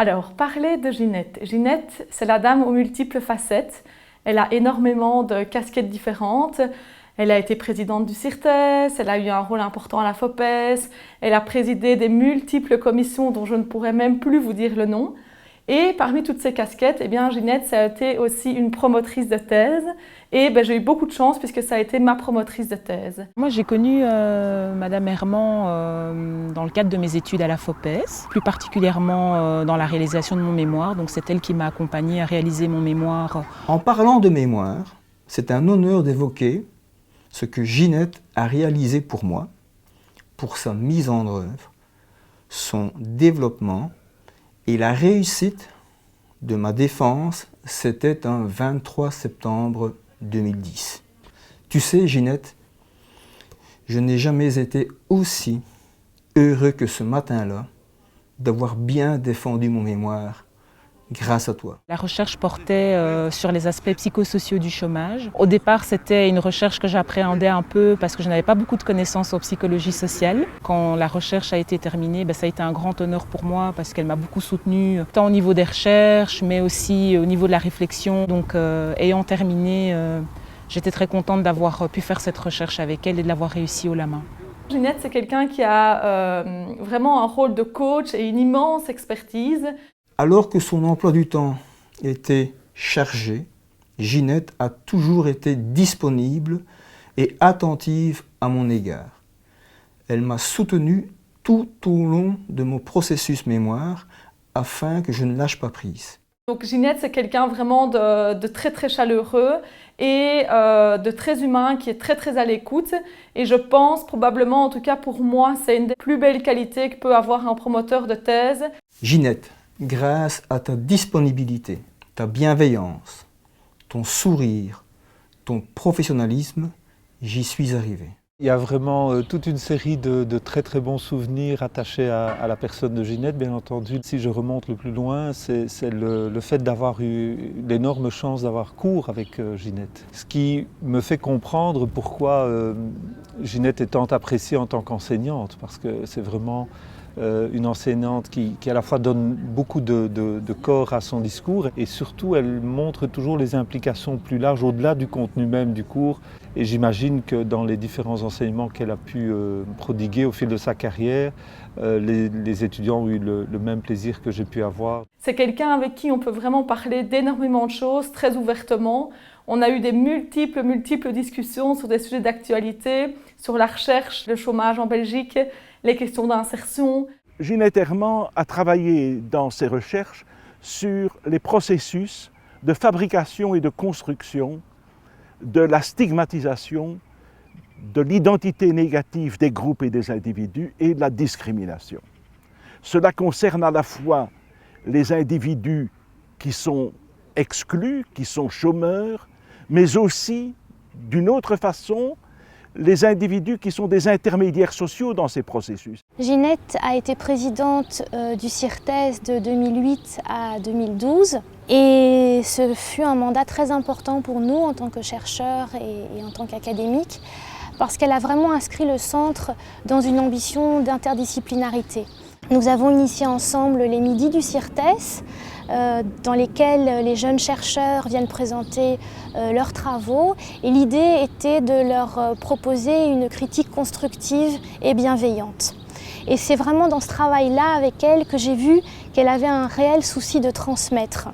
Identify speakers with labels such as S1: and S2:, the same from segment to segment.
S1: Alors, parler de Ginette. Ginette, c'est la dame aux multiples facettes. Elle a énormément de casquettes différentes. Elle a été présidente du CIRTES, elle a eu un rôle important à la FOPES, elle a présidé des multiples commissions dont je ne pourrais même plus vous dire le nom. Et parmi toutes ces casquettes, eh bien, Ginette, ça a été aussi une promotrice de thèse. Et j'ai eu beaucoup de chance puisque ça a été ma promotrice de thèse.
S2: Moi, j'ai connu Madame Herman dans le cadre de mes études à la FOPES, plus particulièrement dans la réalisation de mon mémoire. Donc c'est elle qui m'a accompagnée à réaliser mon mémoire.
S3: En parlant de mémoire, c'est un honneur d'évoquer ce que Ginette a réalisé pour moi, pour sa mise en œuvre, son développement et la réussite de ma défense. C'était un 23 septembre 2010. Tu sais, Ginette, je n'ai jamais été aussi heureux que ce matin-là d'avoir bien défendu mon mémoire grâce à toi.
S2: La recherche portait sur les aspects psychosociaux du chômage. Au départ, c'était une recherche que j'appréhendais un peu parce que je n'avais pas beaucoup de connaissances en psychologie sociale. Quand la recherche a été terminée, ça a été un grand honneur pour moi parce qu'elle m'a beaucoup soutenue, tant au niveau des recherches, mais aussi au niveau de la réflexion. Donc, ayant terminé, j'étais très contente d'avoir pu faire cette recherche avec elle et de l'avoir réussi haut la main.
S1: Ginette, c'est quelqu'un qui a vraiment un rôle de coach et une immense expertise.
S3: Alors que son emploi du temps était chargé, Ginette a toujours été disponible et attentive à mon égard. Elle m'a soutenu tout au long de mon processus mémoire afin que je ne lâche pas prise.
S1: Donc Ginette, c'est quelqu'un vraiment de très très chaleureux et de très humain, qui est très très à l'écoute. Et je pense probablement, en tout cas pour moi, c'est une des plus belles qualités que peut avoir un promoteur de thèse.
S3: Ginette, grâce à ta disponibilité, ta bienveillance, ton sourire, ton professionnalisme, j'y suis arrivé.
S4: Il y a vraiment toute une série de très très bons souvenirs attachés à la personne de Ginette, bien entendu. Si je remonte le plus loin, c'est le fait d'avoir eu l'énorme chance d'avoir cours avec Ginette. Ce qui me fait comprendre pourquoi Ginette est tant appréciée en tant qu'enseignante, parce que c'est vraiment une enseignante qui à la fois donne beaucoup de corps à son discours et surtout elle montre toujours les implications plus larges au-delà du contenu même du cours. Et j'imagine que dans les différents enseignements qu'elle a pu prodiguer au fil de sa carrière, les étudiants ont eu le même plaisir que j'ai pu avoir.
S1: C'est quelqu'un avec qui on peut vraiment parler d'énormément de choses, très ouvertement. On a eu des multiples discussions sur des sujets d'actualité, sur la recherche, le chômage en Belgique, les questions d'insertion.
S5: Ginette Herman a travaillé dans ses recherches sur les processus de fabrication et de construction de la stigmatisation, de l'identité négative des groupes et des individus et de la discrimination. Cela concerne à la fois les individus qui sont exclus, qui sont chômeurs, mais aussi, d'une autre façon, les individus qui sont des intermédiaires sociaux dans ces processus.
S6: Ginette a été présidente du CIRTES de 2008 à 2012 et ce fut un mandat très important pour nous en tant que chercheurs et en tant qu'académiques parce qu'elle a vraiment inscrit le centre dans une ambition d'interdisciplinarité. Nous avons initié ensemble les midis du CIRTES dans lesquels les jeunes chercheurs viennent présenter leurs travaux et l'idée était de leur proposer une critique constructive et bienveillante. Et c'est vraiment dans ce travail-là avec elle que j'ai vu qu'elle avait un réel souci de transmettre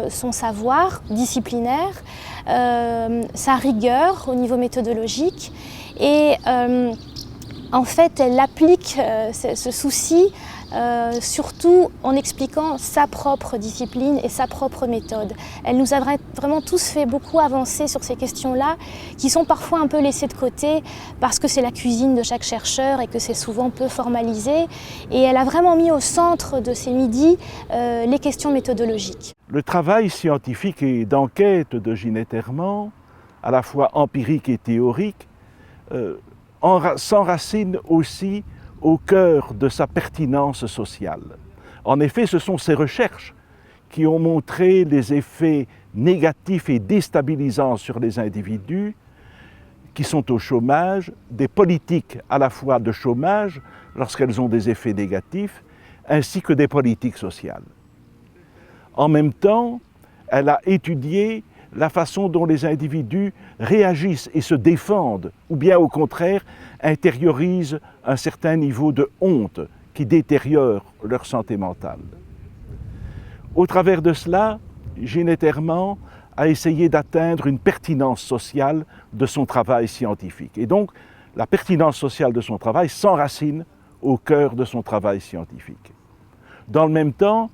S6: son savoir disciplinaire, sa rigueur au niveau méthodologique et en fait elle applique ce souci surtout en expliquant sa propre discipline et sa propre méthode. Elle nous a vraiment tous fait beaucoup avancer sur ces questions-là, qui sont parfois un peu laissées de côté parce que c'est la cuisine de chaque chercheur et que c'est souvent peu formalisé. Et elle a vraiment mis au centre de ces midis les questions méthodologiques.
S5: Le travail scientifique et d'enquête de Ginette Herman, à la fois empirique et théorique, s'enracine aussi au cœur de sa pertinence sociale. En effet, ce sont ces recherches qui ont montré les effets négatifs et déstabilisants sur les individus qui sont au chômage, des politiques à la fois de chômage lorsqu'elles ont des effets négatifs, ainsi que des politiques sociales. En même temps, elle a étudié la façon dont les individus réagissent et se défendent, ou bien au contraire intériorisent un certain niveau de honte qui détériore leur santé mentale. Au travers de cela, Ginette Herman a essayé d'atteindre une pertinence sociale de son travail scientifique. Et donc, la pertinence sociale de son travail s'enracine au cœur de son travail scientifique. Dans le même temps,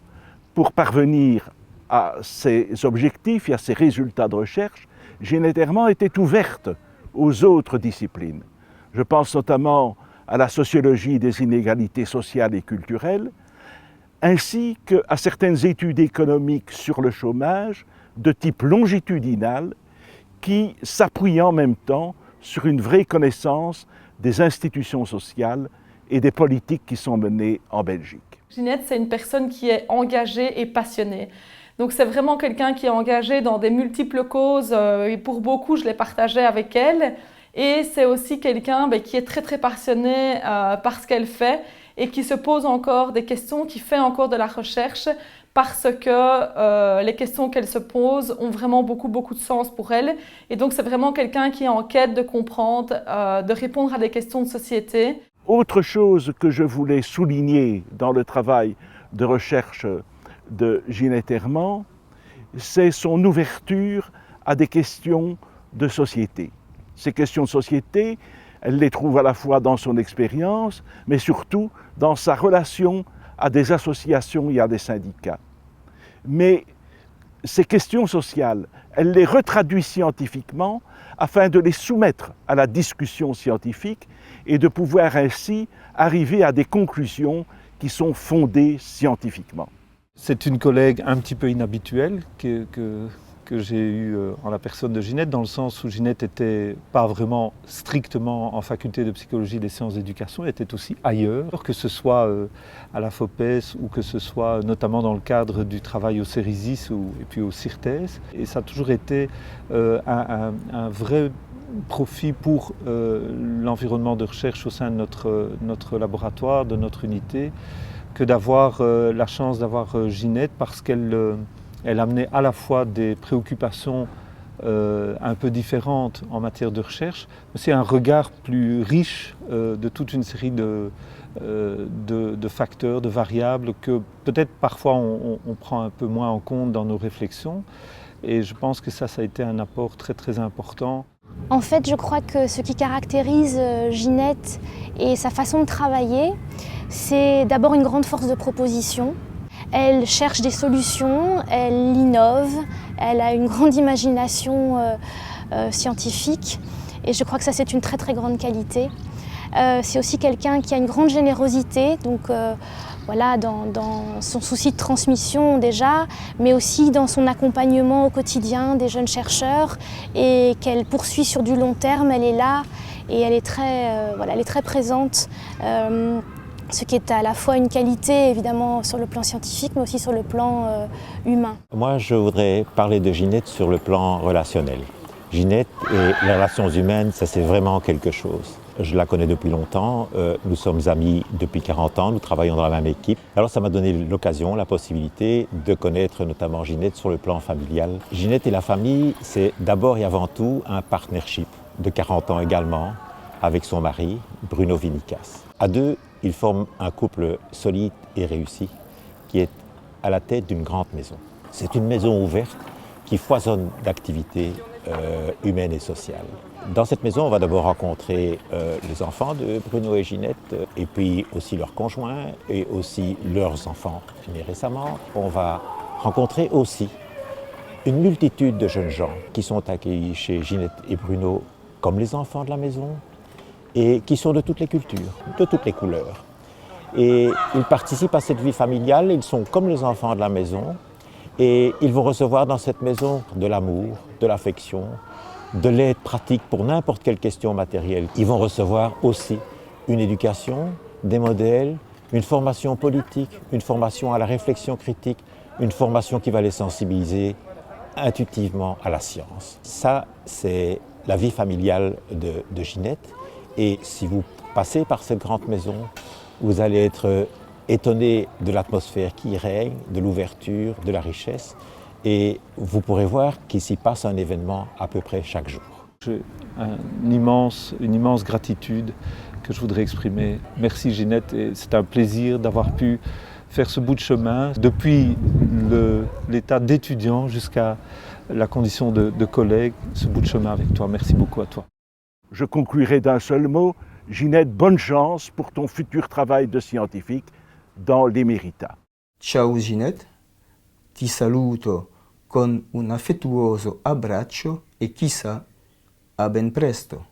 S5: pour parvenir à ses objectifs et à ses résultats de recherche, Ginette Herman était ouverte aux autres disciplines. Je pense notamment à la sociologie des inégalités sociales et culturelles, ainsi qu'à certaines études économiques sur le chômage de type longitudinal qui s'appuient en même temps sur une vraie connaissance des institutions sociales et des politiques qui sont menées en Belgique.
S1: Ginette, c'est une personne qui est engagée et passionnée. Donc c'est vraiment quelqu'un qui est engagé dans des multiples causes et pour beaucoup, je les partageais avec elle. Et c'est aussi quelqu'un qui est très passionné par ce qu'elle fait et qui se pose encore des questions, qui fait encore de la recherche parce que les questions qu'elle se pose ont vraiment beaucoup de sens pour elle. Et donc c'est vraiment quelqu'un qui est en quête de comprendre, de répondre à des questions de société.
S5: Autre chose que je voulais souligner dans le travail de recherche de Ginette Herman, c'est son ouverture à des questions de société. Ces questions de société, elle les trouve à la fois dans son expérience, mais surtout dans sa relation à des associations et à des syndicats. Mais ces questions sociales, elle les retraduit scientifiquement afin de les soumettre à la discussion scientifique et de pouvoir ainsi arriver à des conclusions qui sont fondées scientifiquement.
S4: C'est une collègue un petit peu inhabituelle que j'ai eue en la personne de Ginette, dans le sens où Ginette n'était pas vraiment strictement en faculté de psychologie des sciences d'éducation, elle était aussi ailleurs, que ce soit à la FOPES ou que ce soit notamment dans le cadre du travail au CERISIS et puis au CIRTES. Et ça a toujours été un vrai profit pour l'environnement de recherche au sein de notre laboratoire, de notre unité, que d'avoir la chance d'avoir Ginette parce qu'elle amenait à la fois des préoccupations un peu différentes en matière de recherche, mais c'est un regard plus riche de toute une série de facteurs, de variables que peut-être parfois on prend un peu moins en compte dans nos réflexions. Et je pense que ça a été un apport très important.
S6: En fait, je crois que ce qui caractérise Ginette et sa façon de travailler, c'est d'abord une grande force de proposition. Elle cherche des solutions, elle innove, elle a une grande imagination scientifique et je crois que ça c'est une très grande qualité. C'est aussi quelqu'un qui a une grande générosité, donc voilà, dans son souci de transmission déjà, mais aussi dans son accompagnement au quotidien des jeunes chercheurs et qu'elle poursuit sur du long terme, elle est là et elle est très présente. Ce qui est à la fois une qualité évidemment sur le plan scientifique mais aussi sur le plan humain.
S7: Moi je voudrais parler de Ginette sur le plan relationnel. Ginette et les relations humaines, ça c'est vraiment quelque chose. Je la connais depuis longtemps, nous sommes amis depuis 40 ans, nous travaillons dans la même équipe. Alors ça m'a donné l'occasion, la possibilité de connaître notamment Ginette sur le plan familial. Ginette et la famille, c'est d'abord et avant tout un partnership de 40 ans également avec son mari, Bruno Vinicas. À deux, ils forment un couple solide et réussi qui est à la tête d'une grande maison. C'est une maison ouverte qui foisonne d'activités humaines et sociales. Dans cette maison, on va d'abord rencontrer les enfants de Bruno et Ginette, et puis aussi leurs conjoints et aussi leurs enfants nés récemment. On va rencontrer aussi une multitude de jeunes gens qui sont accueillis chez Ginette et Bruno comme les enfants de la maison, et qui sont de toutes les cultures, de toutes les couleurs. Et ils participent à cette vie familiale, ils sont comme les enfants de la maison, et ils vont recevoir dans cette maison de l'amour, de l'affection, de l'aide pratique pour n'importe quelle question matérielle. Ils vont recevoir aussi une éducation, des modèles, une formation politique, une formation à la réflexion critique, une formation qui va les sensibiliser intuitivement à la science. Ça, c'est la vie familiale de Ginette. Et si vous passez par cette grande maison, vous allez être étonné de l'atmosphère qui règne, de l'ouverture, de la richesse. Et vous pourrez voir qu'il s'y passe un événement à peu près chaque jour.
S4: J'ai une immense gratitude que je voudrais exprimer. Merci Ginette, et c'est un plaisir d'avoir pu faire ce bout de chemin depuis l'état d'étudiant jusqu'à la condition de collègue, ce bout de chemin avec toi. Merci beaucoup à toi.
S5: Je conclurai d'un seul mot. Ginette, bonne chance pour ton futur travail de scientifique dans l'Emerita.
S3: Ciao Ginette, ti saluto con un affettuoso abbraccio e chissà, a ben presto.